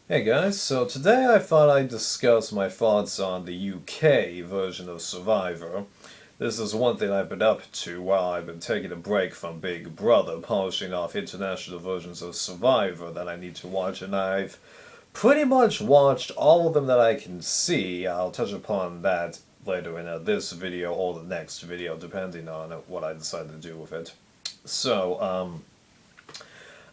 Hey guys, so today I thought I'd discuss my thoughts on the UK version of Survivor. This is one thing I've been up to while I've been taking a break from Big Brother, polishing off international versions of Survivor that I need to watch, and I've pretty much watched all of them that I can see. I'll touch upon that later in this video or the next video, depending on what I decide to do with it. So,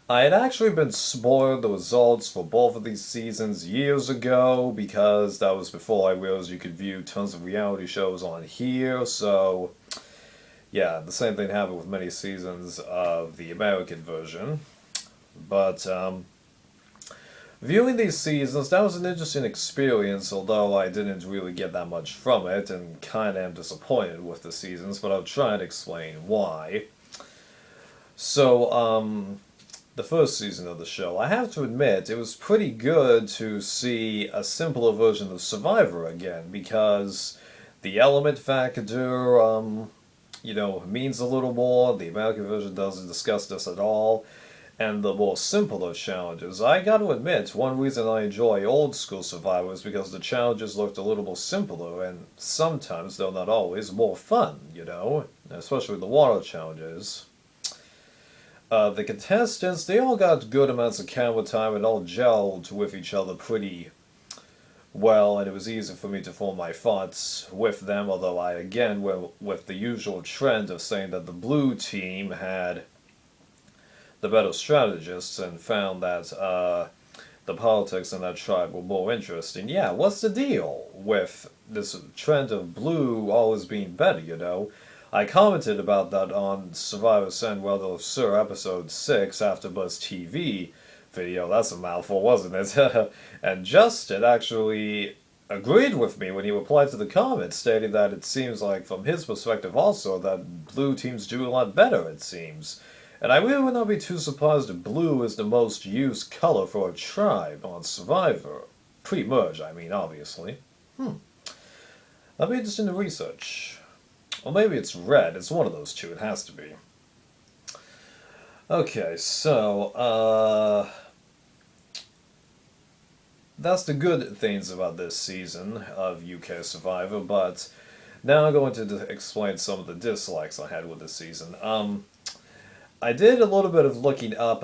I had actually been spoiled the results for both of these seasons years ago because that was before I realized you could view tons of reality shows on here. So, yeah, the same thing happened with many seasons of the American version. But viewing these seasons, that was an interesting experience, although I didn't really get that much from it and kind of am disappointed with the seasons, but I'll try and explain why. So, the first season of the show, I have to admit, it was pretty good to see a simpler version of Survivor again because the element factor, means a little more. The American version doesn't discuss this at all. And the more simpler challenges. I gotta admit, one reason I enjoy old school Survivor is because the challenges looked a little more simpler and sometimes, though not always, more fun, especially the water challenges. The contestants, they all got good amounts of camera time and all gelled with each other pretty well, and it was easy for me to form my thoughts with them, although I again went with the usual trend of saying that the blue team had the better strategists and found that the politics in that tribe were more interesting. Yeah, what's the deal with this trend of blue always being better? I commented about that on Survivor San Well Sir episode 6 after Buzz TV video. That's a mouthful, wasn't it? And Justin actually agreed with me when he replied to the comment, stating that it seems like from his perspective also that blue teams do a lot better, it seems. And I really would not be too surprised if blue is the most used color for a tribe on Survivor. Pre-merge, I mean, obviously. That'd be interesting to research. Or maybe it's red. It's one of those two. It has to be. Okay, so, that's the good things about this season of UK Survivor, but now I'm going to explain some of the dislikes I had with this season. I did a little bit of looking up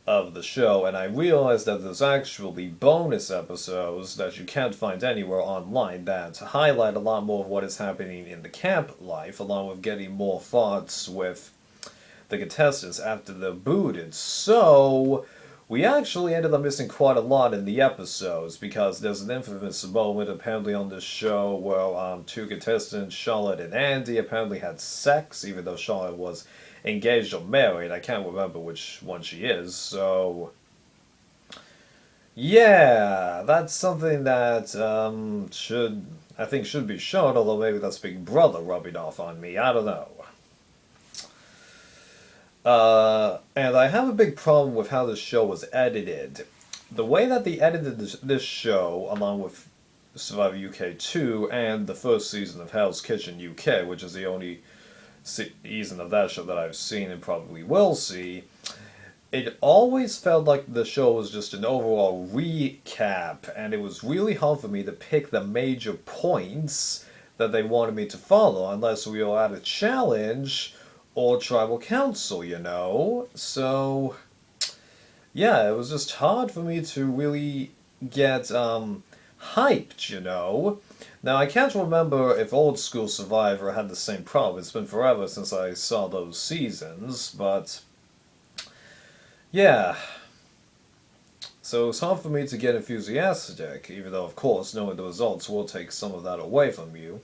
of the show, and I realized that there's actually bonus episodes that you can't find anywhere online that highlight a lot more of what is happening in the camp life, along with getting more thoughts with the contestants after they're booted. So, we actually ended up missing quite a lot in the episodes because there's an infamous moment apparently on this show where two contestants, Charlotte and Andy, apparently had sex, even though Charlotte was engaged or married. I can't remember which one she is. So, yeah, that's something that I think should be shown. Although maybe that's Big Brother rubbing off on me. I don't know. And I have a big problem with how this show was edited. The way that they edited this show, along with Survivor UK 2 and the first season of Hell's Kitchen UK, which is the only season of that show that I've seen and probably will see, it always felt like the show was just an overall recap, and it was really hard for me to pick the major points that they wanted me to follow unless we were at a challenge or tribal council. So, yeah, it was just hard for me to really get hyped. Now, I can't remember if Old School Survivor had the same problem. It's been forever since I saw those seasons, but yeah. So it's hard for me to get enthusiastic, even though, of course, knowing the results will take some of that away from you.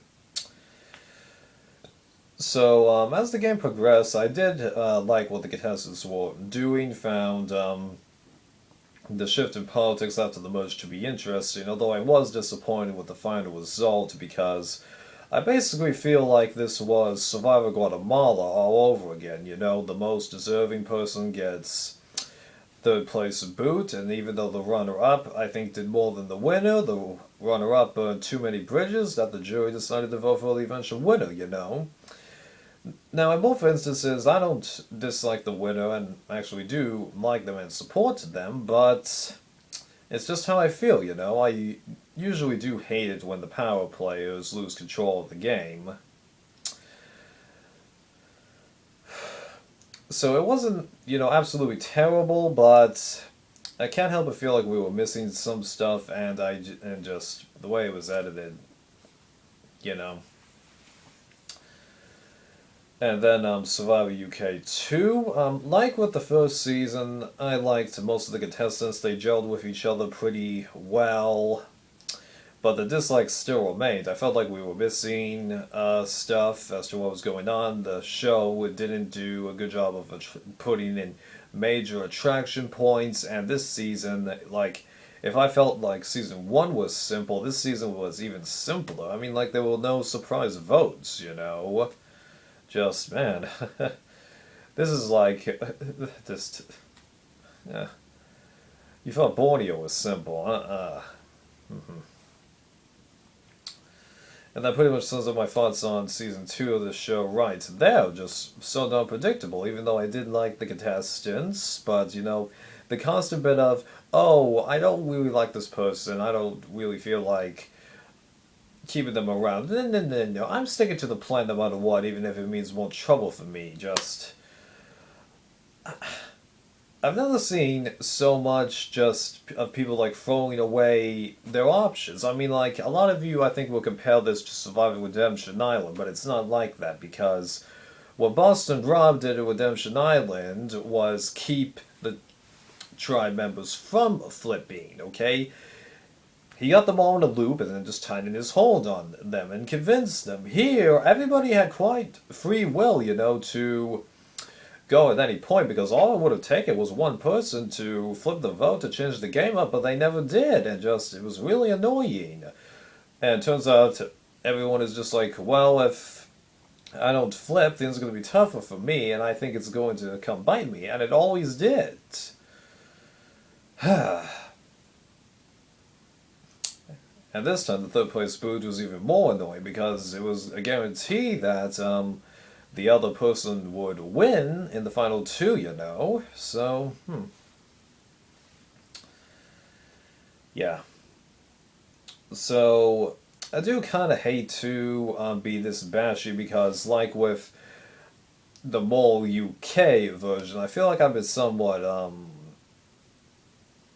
So, as the game progressed, I did like what the contestants were doing, found the shift in politics after the merge to be interesting, although I was disappointed with the final result because I basically feel like this was Survivor Guatemala all over again. The most deserving person gets third place boot, and even though the runner-up, I think, did more than the winner, the runner-up burned too many bridges that the jury decided to vote for the eventual winner. Now, in both instances, I don't dislike the winner and actually do like them and support them, but It's just how I feel, you know. I usually do hate it when the power players lose control of the game. So it wasn't, absolutely terrible, but I can't help but feel like we were missing some stuff, and just the way it was edited, you know. And then Survivor UK 2. Like with the first season, I liked most of the contestants. They gelled with each other pretty well. But the dislikes still remained. I felt like we were missing stuff as to what was going on. The show didn't do a good job of putting in major attraction points, and this season, like, if I felt like season 1 was simple, this season was even simpler. I mean, like, there were no surprise votes, you know? Just, man, this is like, just, yeah. You thought Borneo was simple, Mm-hmm. And that pretty much sums up my thoughts on season 2 of the show right there. Just so unpredictable, even though I did like the contestants, but, the constant bit of, oh, I don't really like this person, I don't really feel like keeping them around. No. I'm sticking to the plan no matter what, even if it means more trouble for me. Just. I've never seen so much just of people like throwing away their options. I mean, like, a lot of you, I think, will compare this to Surviving Redemption Island, but it's not like that because what Boston Rob did at Redemption Island was keep the tribe members from flipping, okay? He got them all in a loop and then just tightened his hold on them and convinced them. Here, everybody had quite free will, to go at any point because all it would have taken was one person to flip the vote to change the game up, but they never did, and it was really annoying. And it turns out everyone is just like, well, if I don't flip, things are going to be tougher for me, and I think it's going to come bite me, and it always did. And this time, the third place boot was even more annoying because it was a guarantee that the other person would win in the final two, So, yeah. So, I do kind of hate to be this bashy because, like with the Mole UK version, I feel like I've been somewhat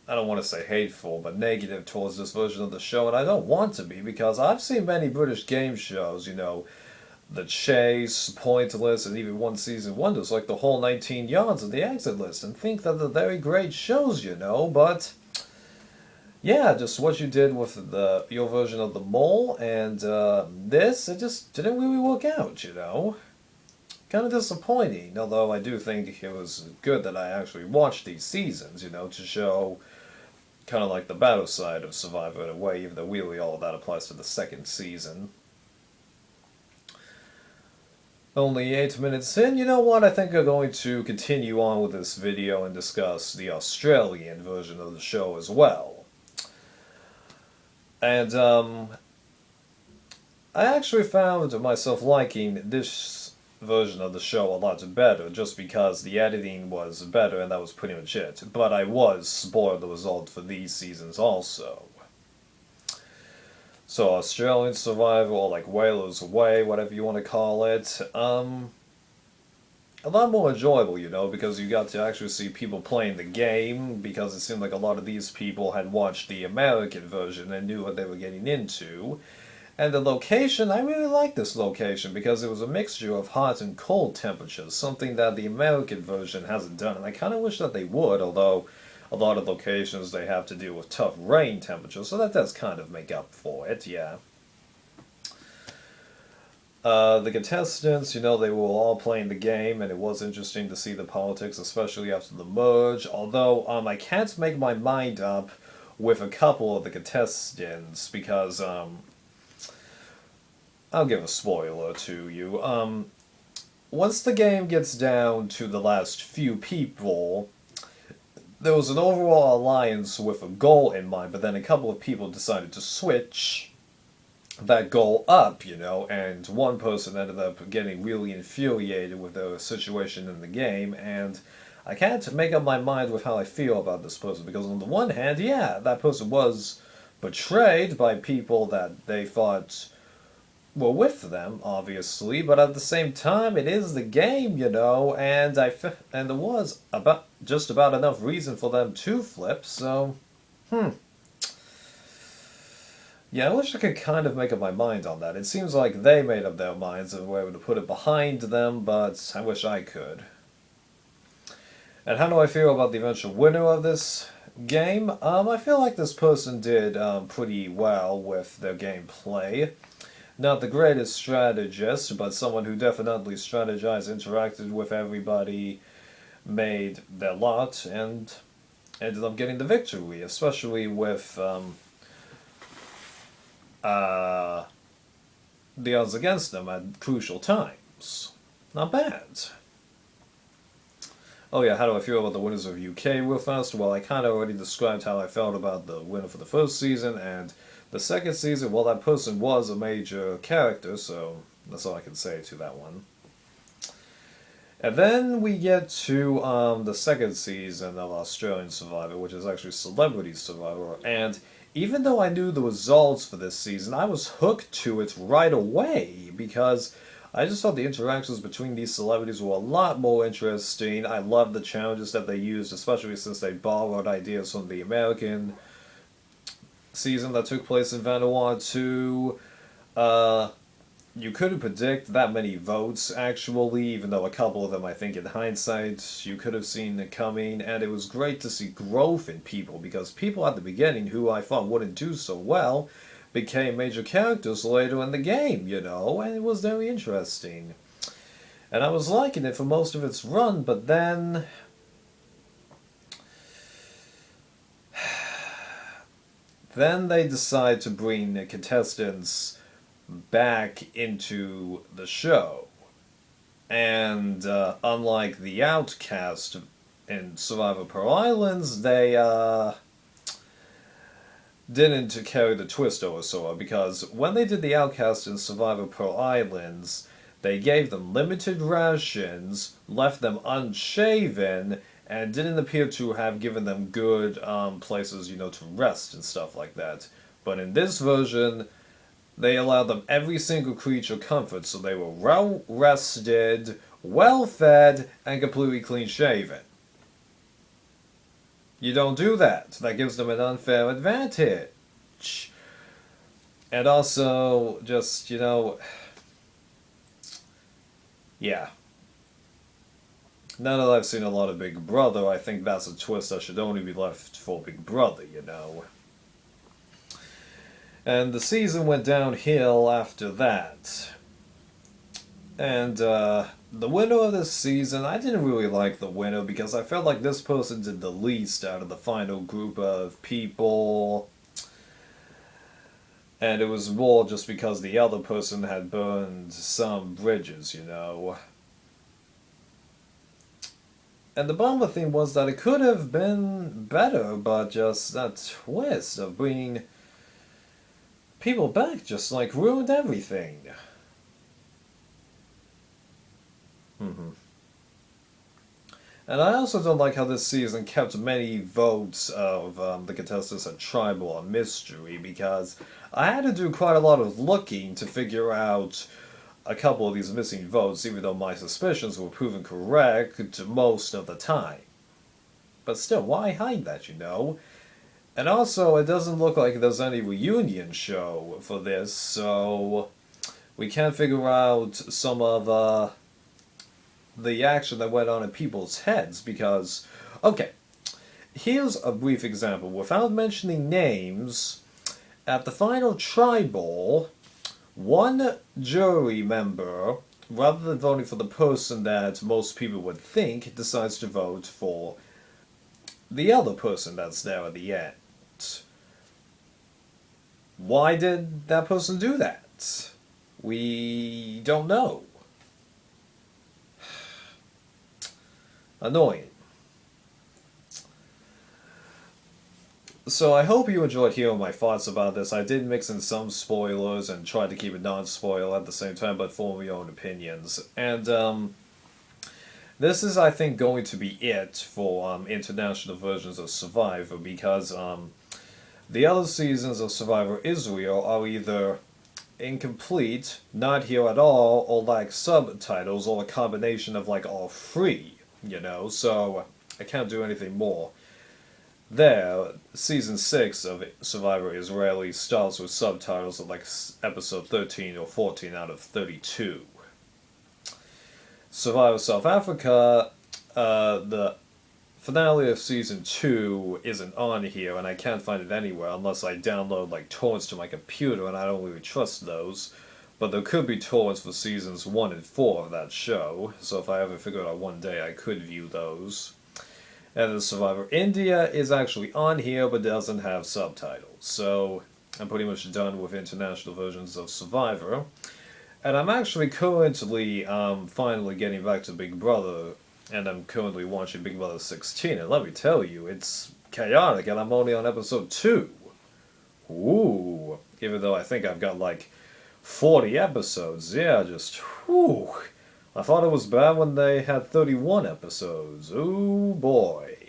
I don't want to say hateful, but negative towards this version of the show, and I don't want to be because I've seen many British game shows, The Chase, Pointless, and even one season wonders like The Whole 19 Yards and The Exit List, and think that they're very great shows, but yeah, just what you did with your version of The Mole and this, it just didn't really work out, Kind of disappointing, although I do think it was good that I actually watched these seasons, to show kind of like the battle side of Survivor in a way, even though really all of that applies to the second season. Only 8 minutes in, you know what, I think I'm going to continue on with this video and discuss the Australian version of the show as well. And, I actually found myself liking this version of the show a lot better, just because the editing was better and that was pretty much it. But I was spoiled the result for these seasons also. So Australian Survivor, or like Whalers Away, whatever you want to call it, a lot more enjoyable, because you got to actually see people playing the game, because it seemed like a lot of these people had watched the American version and knew what they were getting into. And the location, I really like this location because it was a mixture of hot and cold temperatures, something that the American version hasn't done, and I kind of wish that they would, although a lot of locations they have to deal with tough rain temperatures, so that does kind of make up for it, yeah. The contestants, they were all playing the game, and it was interesting to see the politics, especially after the merge, although I can't make my mind up with a couple of the contestants, because, I'll give a spoiler to you. Once the game gets down to the last few people, there was an overall alliance with a goal in mind, but then a couple of people decided to switch that goal up, and one person ended up getting really infuriated with the situation in the game, and I can't make up my mind with how I feel about this person, because on the one hand, yeah, that person was betrayed by people that they thought were with them, obviously, but at the same time, it is the game, and and there was just about enough reason for them to flip, so, yeah, I wish I could kind of make up my mind on that. It seems like they made up their minds and were able to put it behind them, but I wish I could. And how do I feel about the eventual winner of this game? I feel like this person did pretty well with their gameplay. Not the greatest strategist, but someone who definitely strategized, interacted with everybody, made their lot, and ended up getting the victory, especially with the odds against them at crucial times. Not bad. Oh yeah, how do I feel about the winners of UK real fast? Well, I kind of already described how I felt about the winner for the first season, and the second season, well, that person was a major character, so that's all I can say to that one. And then we get to the second season of Australian Survivor, which is actually Celebrity Survivor, and even though I knew the results for this season, I was hooked to it right away, because I just thought the interactions between these celebrities were a lot more interesting. I loved the challenges that they used, especially since they borrowed ideas from the American season that took place in Vanuatu. You couldn't predict that many votes, actually, even though a couple of them, I think, in hindsight, you could have seen it coming, and it was great to see growth in people, because people at the beginning, who I thought wouldn't do so well, became major characters later in the game, and it was very interesting. And I was liking it for most of its run, but then they decide to bring the contestants back into the show. And unlike the Outcast in Survivor Pearl Islands, they didn't carry the twist over so well, because when they did the Outcast in Survivor Pearl Islands, they gave them limited rations, left them unshaven, and didn't appear to have given them good places, to rest and stuff like that. But in this version, they allowed them every single creature comfort, so they were well rested, well fed, and completely clean shaven. You don't do that. That gives them an unfair advantage. And also, just, yeah. Now that I've seen a lot of Big Brother, I think that's a twist that should only be left for Big Brother, And the season went downhill after that. And, the winner of this season, I didn't really like the winner because I felt like this person did the least out of the final group of people. And it was more just because the other person had burned some bridges, And the bummer thing was that it could have been better, but just that twist of bringing people back just, ruined everything. And I also don't like how this season kept many votes of the contestants at Tribal or Mystery, because I had to do quite a lot of looking to figure out a couple of these missing votes, even though my suspicions were proven correct most of the time. But still, why hide that, And also, it doesn't look like there's any reunion show for this, so we can't figure out some of the action that went on in people's heads, because, okay, here's a brief example. Without mentioning names, at the final Tribal, one jury member, rather than voting for the person that most people would think, decides to vote for the other person that's there at the end. Why did that person do that? We don't know. Annoying. So I hope you enjoyed hearing my thoughts about this. I did mix in some spoilers and tried to keep it non-spoiler at the same time, but form your own opinions. And This is, I think, going to be it for international versions of Survivor because the other seasons of Survivor Israel are either incomplete, not here at all, or lack subtitles, or a combination of like all three, so I can't do anything more. There, season 6 of Survivor Israeli starts with subtitles at like episode 13 or 14 out of 32. Survivor South Africa, the finale of season 2 isn't on here, and I can't find it anywhere unless I download like torrents to my computer, and I don't really trust those. But there could be torrents for seasons 1 and 4 of that show, so if I ever figure it out one day, I could view those. And the Survivor India is actually on here, but doesn't have subtitles, so I'm pretty much done with international versions of Survivor. And I'm actually currently finally getting back to Big Brother, and I'm currently watching Big Brother 16, and let me tell you, it's chaotic, and I'm only on episode 2. Ooh, even though I think I've got like 40 episodes, yeah, just, whew. I thought it was bad when they had 31 episodes, ooh boy.